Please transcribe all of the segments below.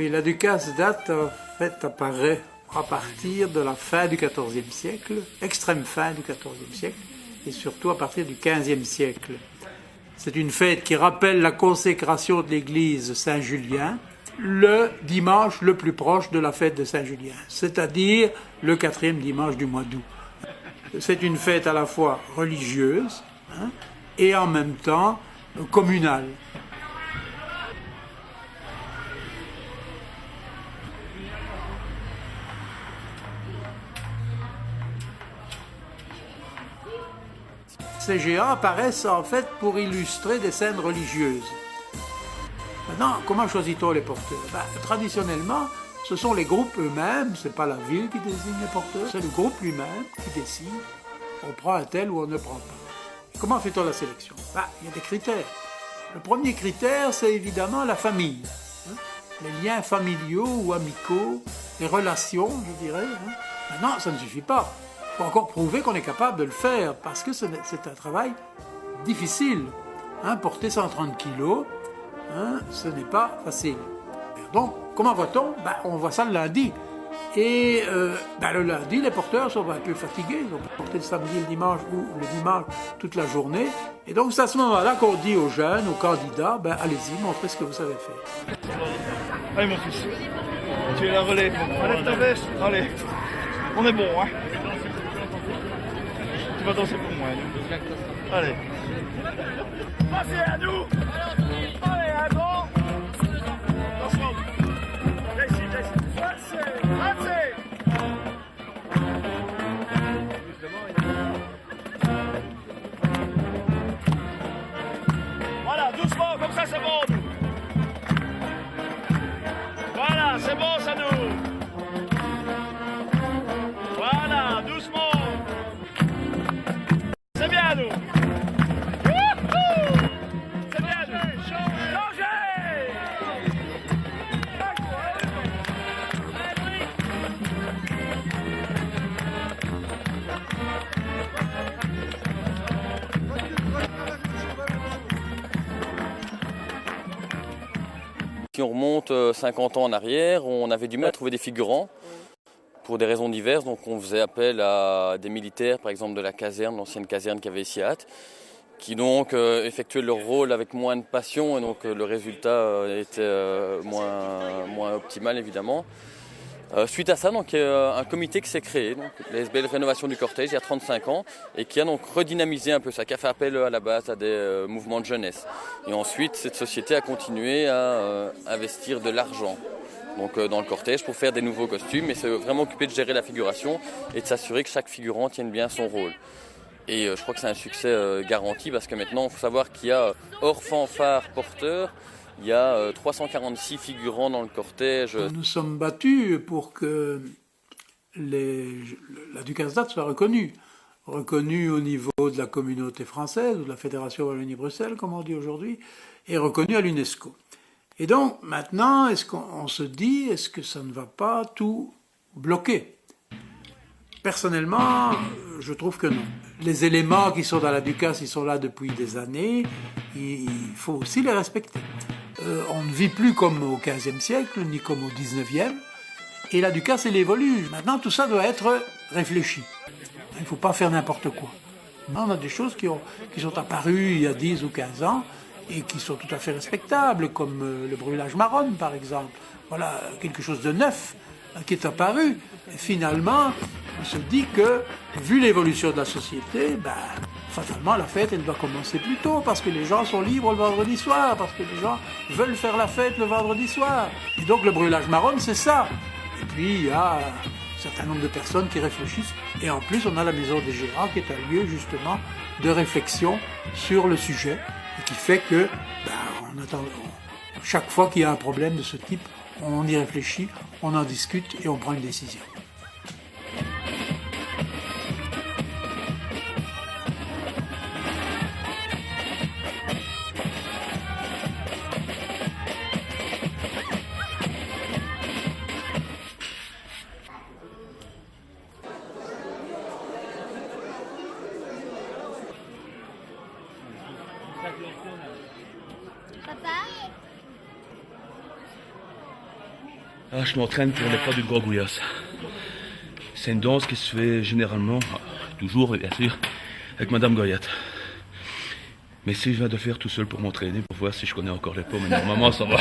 Oui, la Ducasse date, en fait, apparaît à partir de la fin du XIVe siècle, extrême fin du XIVe siècle, et surtout à partir du XVe siècle. C'est une fête qui rappelle la consécration de l'église Saint-Julien, le dimanche le plus proche de la fête de Saint-Julien, c'est-à-dire le 4e dimanche du mois d'août. C'est une fête à la fois religieuse et en même temps communale. Ces géants apparaissent en fait pour illustrer des scènes religieuses. Maintenant, comment choisit-on les porteurs? Traditionnellement, ce sont les groupes eux-mêmes, ce n'est pas la ville qui désigne les porteurs, c'est le groupe lui-même qui décide. On prend un tel ou on ne prend pas. Et comment fait-on la sélection? Il y a des critères. Le premier critère, c'est évidemment la famille. Les liens familiaux ou amicaux, les relations, je dirais. Maintenant, ça ne suffit pas. Il faut encore prouver qu'on est capable de le faire, parce que c'est un travail difficile. Porter 130 kilos, ce n'est pas facile. Donc, comment voit-on? On voit ça le lundi. Et le lundi, les porteurs sont un peu fatigués. Ils ont porté le samedi, le dimanche ou le dimanche toute la journée. Et donc, c'est à ce moment-là qu'on dit aux jeunes, aux candidats, allez-y, montrez ce que vous savez faire. Allez, mon fils, tu es la relais. Enlève ta veste. Allez, on est bon, hein. Tu vas danser pour moi. Allez. Passez à nous. Allez, un grand. Attention. Voilà, doucement, comme ça c'est bon. Voilà, c'est bon, ça nous. Voilà, doucement. C'est bien, nous. C'est bien, nous. Changez. Si on remonte 50 ans en arrière, on avait du mal à trouver des figurants pour des raisons diverses. Donc on faisait appel à des militaires, par exemple de la caserne, l'ancienne caserne qu'il y avait ici à Ath, qui donc effectuaient leur rôle avec moins de passion et donc le résultat était moins optimal évidemment. Suite à ça, donc, il y a un comité qui s'est créé, donc, la SBL Rénovation du Cortège, il y a 35 ans, et qui a donc redynamisé un peu ça, qui a fait appel à la base à des mouvements de jeunesse. Et ensuite, cette société a continué à investir de l'argent dans le cortège pour faire des nouveaux costumes, et c'est vraiment occupé de gérer la figuration et de s'assurer que chaque figurant tienne bien son rôle. Et je crois que c'est un succès garanti, parce que maintenant, il faut savoir qu'il y a, hors fanfare porteur, il y a 346 figurants dans le cortège. Nous sommes battus pour que la Ducasse d'Ath soit reconnue au niveau de la communauté française, ou de la Fédération Wallonie-Bruxelles, comme on dit aujourd'hui, et reconnue à l'UNESCO. Et donc, maintenant, est-ce qu'on se dit, est-ce que ça ne va pas tout bloquer? Personnellement, je trouve que non. Les éléments qui sont dans la Ducasse, ils sont là depuis des années, il faut aussi les respecter. On ne vit plus comme au XVe siècle, ni comme au XIXe, et la Ducasse, elle évolue. Maintenant, tout ça doit être réfléchi. Il ne faut pas faire n'importe quoi. On a des choses qui sont apparues il y a 10 ou 15 ans, et qui sont tout à fait respectables, comme le brûlage marron, par exemple. Voilà, quelque chose de neuf qui est apparu. Et finalement, on se dit que, vu l'évolution de la société, fatalement, la fête, elle doit commencer plus tôt, parce que les gens sont libres le vendredi soir, parce que les gens veulent faire la fête le vendredi soir. Et donc, le brûlage marron, c'est ça. Et puis, il y a un certain nombre de personnes qui réfléchissent. Et en plus, on a la Maison des Gérards, qui est un lieu, justement, de réflexion sur le sujet, et qui fait que, chaque fois qu'il y a un problème de ce type, on y réfléchit, on en discute et on prend une décision. Papa? Ah, je m'entraîne pour les pas du Gros-Gouillas. C'est une danse qui se fait généralement, toujours bien sûr, avec Madame Goyat. Mais si je viens de faire tout seul pour m'entraîner, pour voir si je connais encore les pas, mais normalement ça va.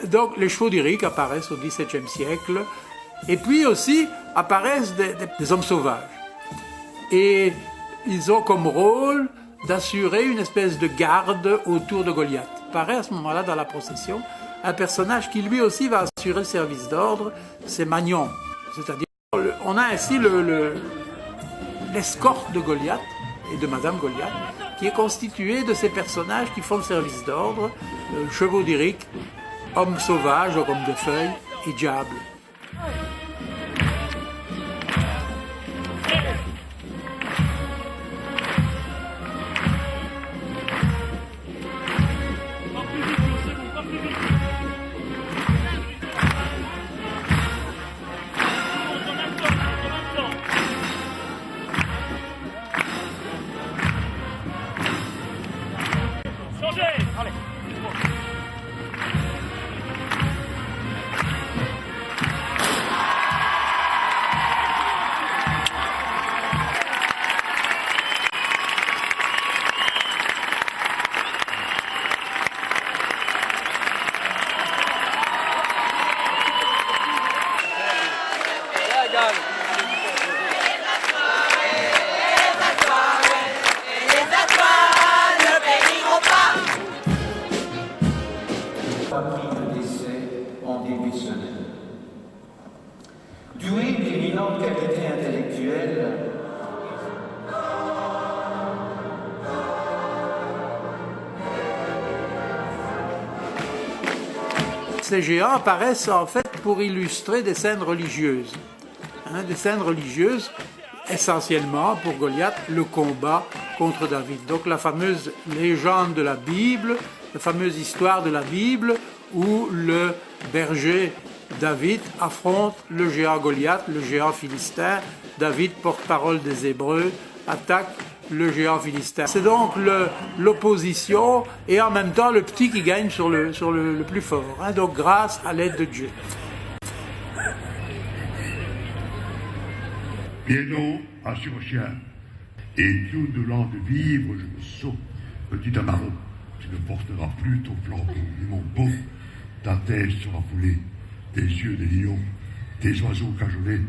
Donc les chevaux lyriques apparaissent au XVIIe siècle, et puis aussi apparaissent des hommes sauvages. Et ils ont comme rôle d'assurer une espèce de garde autour de Goliath. Apparaît à ce moment-là dans la procession un personnage qui lui aussi va assurer le service d'ordre, c'est Magnon. C'est-à-dire, on a ainsi l'escorte de Goliath et de Madame Goliath, qui est constituée de ces personnages qui font le service d'ordre, chevaux lyriques, hommes sauvages, hommes de feuilles et diables. Doué d'éminentes qualités intellectuelles, ces géants apparaissent en fait pour illustrer des scènes religieuses. Des scènes religieuses, essentiellement pour Goliath, le combat contre David. Donc la fameuse légende de la Bible, la fameuse histoire de la Bible où le berger David affronte le géant Goliath, le géant philistin. David, porte-parole des Hébreux, attaque le géant philistin. C'est donc l'opposition et en même temps le petit qui gagne sur le plus fort. Donc grâce à l'aide de Dieu. Viens à chien, et tout de l'an de vivre, je me sauve. Petit Amaron, tu ne porteras plus ton flambeau, ni mon beau. Ta tête sera foulée, tes yeux des lions, tes oiseaux cajolés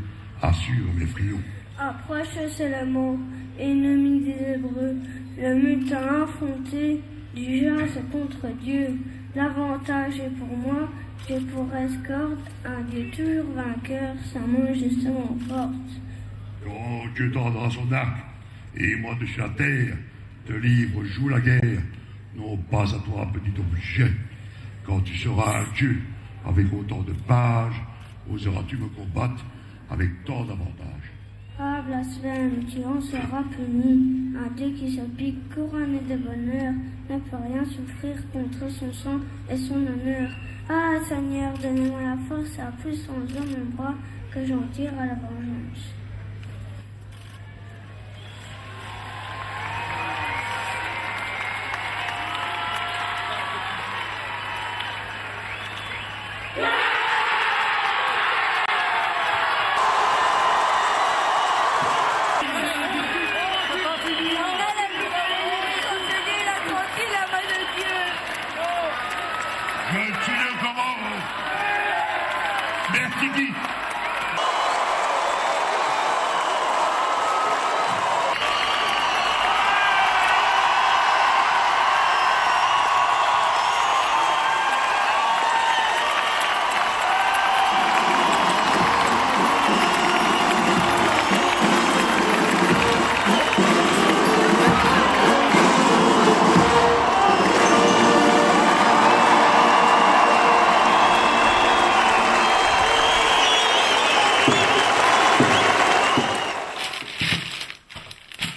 assurent mes frions. Approche seulement, ennemi des Hébreux, le mutin affronté du genre c'est contre Dieu. L'avantage est pour moi, j'ai pour escorte un Dieu toujours vainqueur, sa main justement forte. Quand Dieu tendra son arc, et moi dessus la terre, te livre, joue la guerre, non pas à toi, petit objet. Quand tu seras un Dieu, avec autant de pages, oseras-tu me combattre avec tant d'avantages? Ah, blasphème, tu en seras puni. Un Dieu qui se pique, couronné de bonheur, ne peut rien souffrir contre son sang et son honneur. Ah, Seigneur, donnez-moi la force à puissance dans mon bras, que j'en tire à la vengeance.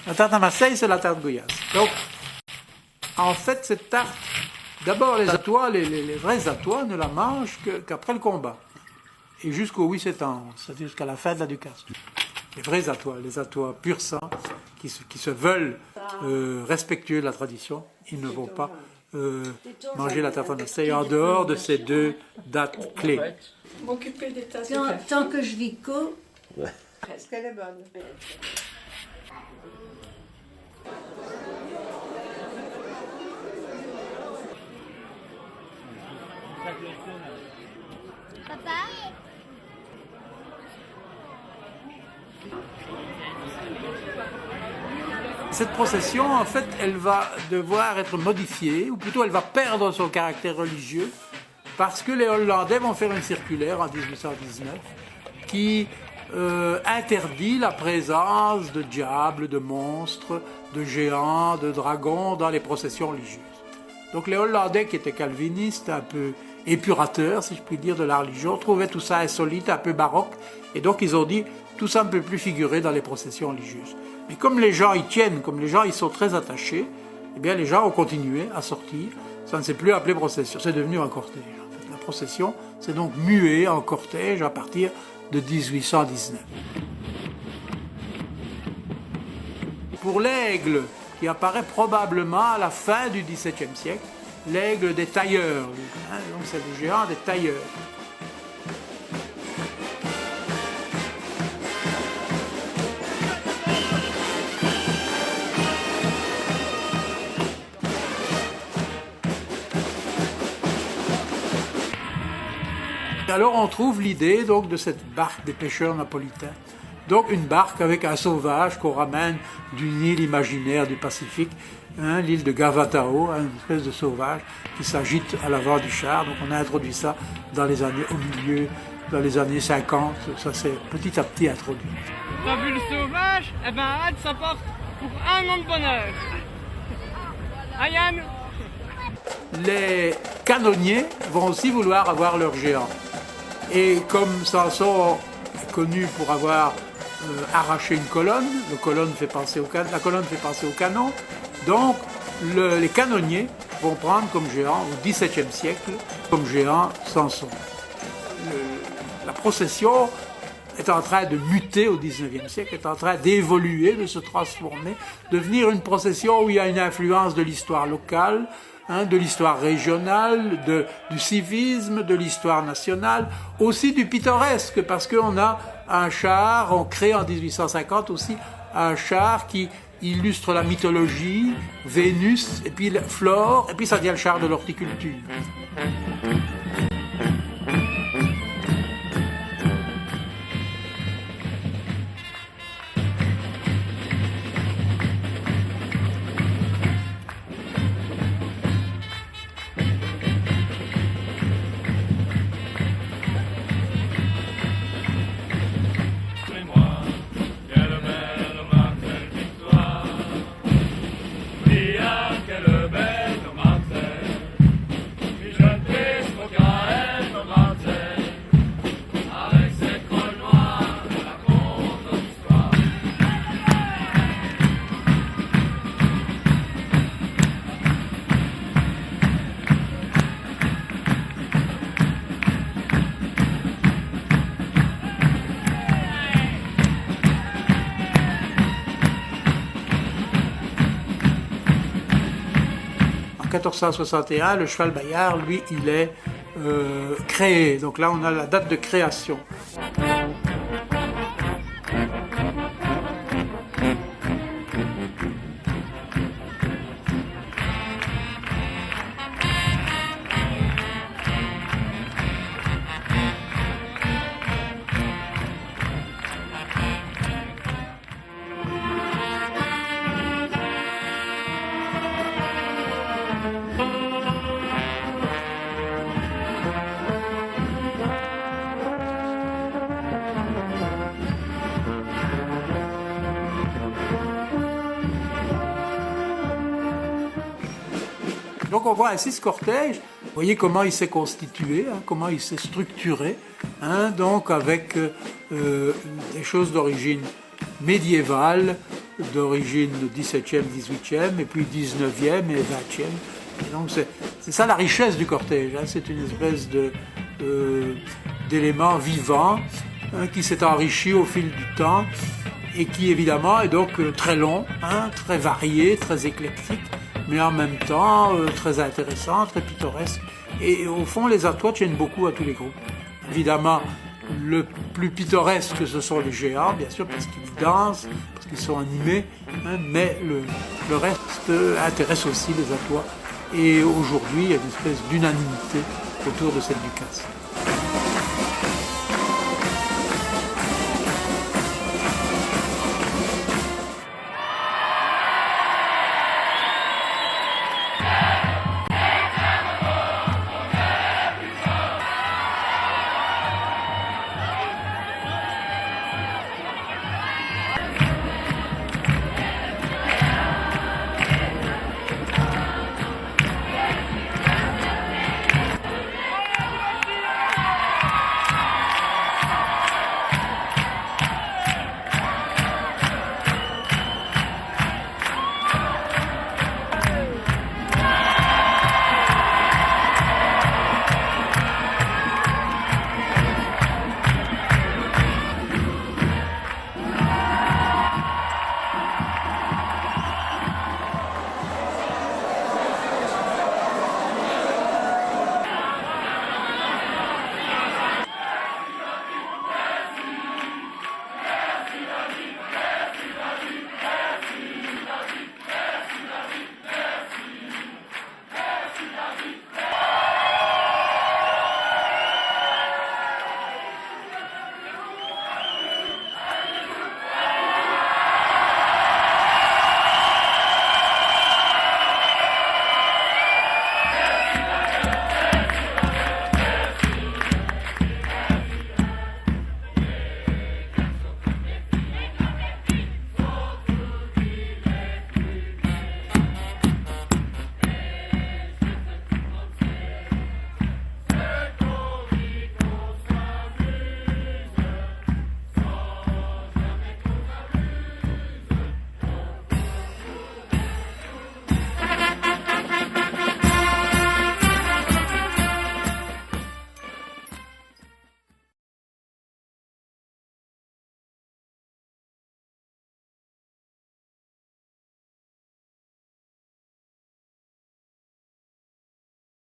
La tarte à Marseille, c'est la tarte Goyasse. Donc, en fait, cette tarte, d'abord, les Atois, les vrais Atois ne la mangent qu'après le combat. Et jusqu'au 8 septembre, c'est-à-dire jusqu'à la fin de la Ducasse. Les vrais Atois, les Atois pur sang, qui se veulent respectueux de la tradition, ils ne vont pas manger la tarte à Marseille en dehors de ces 2 dates clés. M'occuper des tasses. Tant que je vis co. Est-ce qu'elle est bonne? Cette procession, en fait, elle va devoir être modifiée, ou plutôt elle va perdre son caractère religieux, parce que les Hollandais vont faire une circulaire en 1819 qui interdit la présence de diables, de monstres, de géants, de dragons dans les processions religieuses. Donc les Hollandais, qui étaient calvinistes, un peu épurateurs, si je puis dire, de la religion, trouvaient tout ça insolite, un peu baroque, et donc ils ont dit tout ça ne peut plus figurer dans les processions religieuses. Mais comme les gens y tiennent, comme les gens y sont très attachés, eh bien les gens ont continué à sortir. Ça ne s'est plus appelé procession, c'est devenu un cortège. La procession s'est donc muée en cortège à partir de 1819. Pour l'aigle, qui apparaît probablement à la fin du XVIIe siècle, l'aigle des tailleurs, donc c'est le géant des tailleurs. Alors on trouve l'idée donc de cette barque des pêcheurs napolitains. Donc une barque avec un sauvage qu'on ramène d'une île imaginaire du Pacifique, l'île de Gavatao, une espèce de sauvage qui s'agite à l'avant du char. Donc on a introduit ça dans les années, dans les années 50, ça s'est petit à petit introduit. T'as vu le sauvage? Eh ben hâte, ça part pour 1 an de bonheur. Ah Yann? Les canonniers vont aussi vouloir avoir leur géant. Et comme Samson est connu pour avoir arraché une colonne, la colonne fait penser au canon, donc les canonniers vont prendre comme géant au XVIIe siècle, comme géant Samson. La procession est en train de muter au XIXe siècle, est en train d'évoluer, de se transformer, devenir une procession où il y a une influence de l'histoire locale, de l'histoire régionale, du civisme, de l'histoire nationale, aussi du pittoresque, parce qu'on a un char, on crée en 1850 aussi un char qui illustre la mythologie, Vénus, et puis la flore, et puis ça devient le char de l'horticulture. En 1461, le cheval Bayard, lui, il est créé. Donc là, on a la date de création. Donc on voit ainsi ce cortège, vous voyez comment il s'est constitué, comment il s'est structuré, donc avec des choses d'origine médiévale, d'origine 17e, 18e, et puis 19e et 20e. Et donc c'est ça la richesse du cortège, hein. C'est une espèce d'élément vivant, hein, qui s'est enrichi au fil du temps et qui évidemment est donc très long, hein, très varié, très éclectique, mais en même temps très intéressant, très pittoresque. Et au fond, les Artois tiennent beaucoup à tous les groupes. Évidemment, le plus pittoresque, ce sont les géants, bien sûr, parce qu'ils dansent, parce qu'ils sont animés, hein, mais le reste intéresse aussi les Artois. Et aujourd'hui, il y a une espèce d'unanimité autour de cette Ducasse.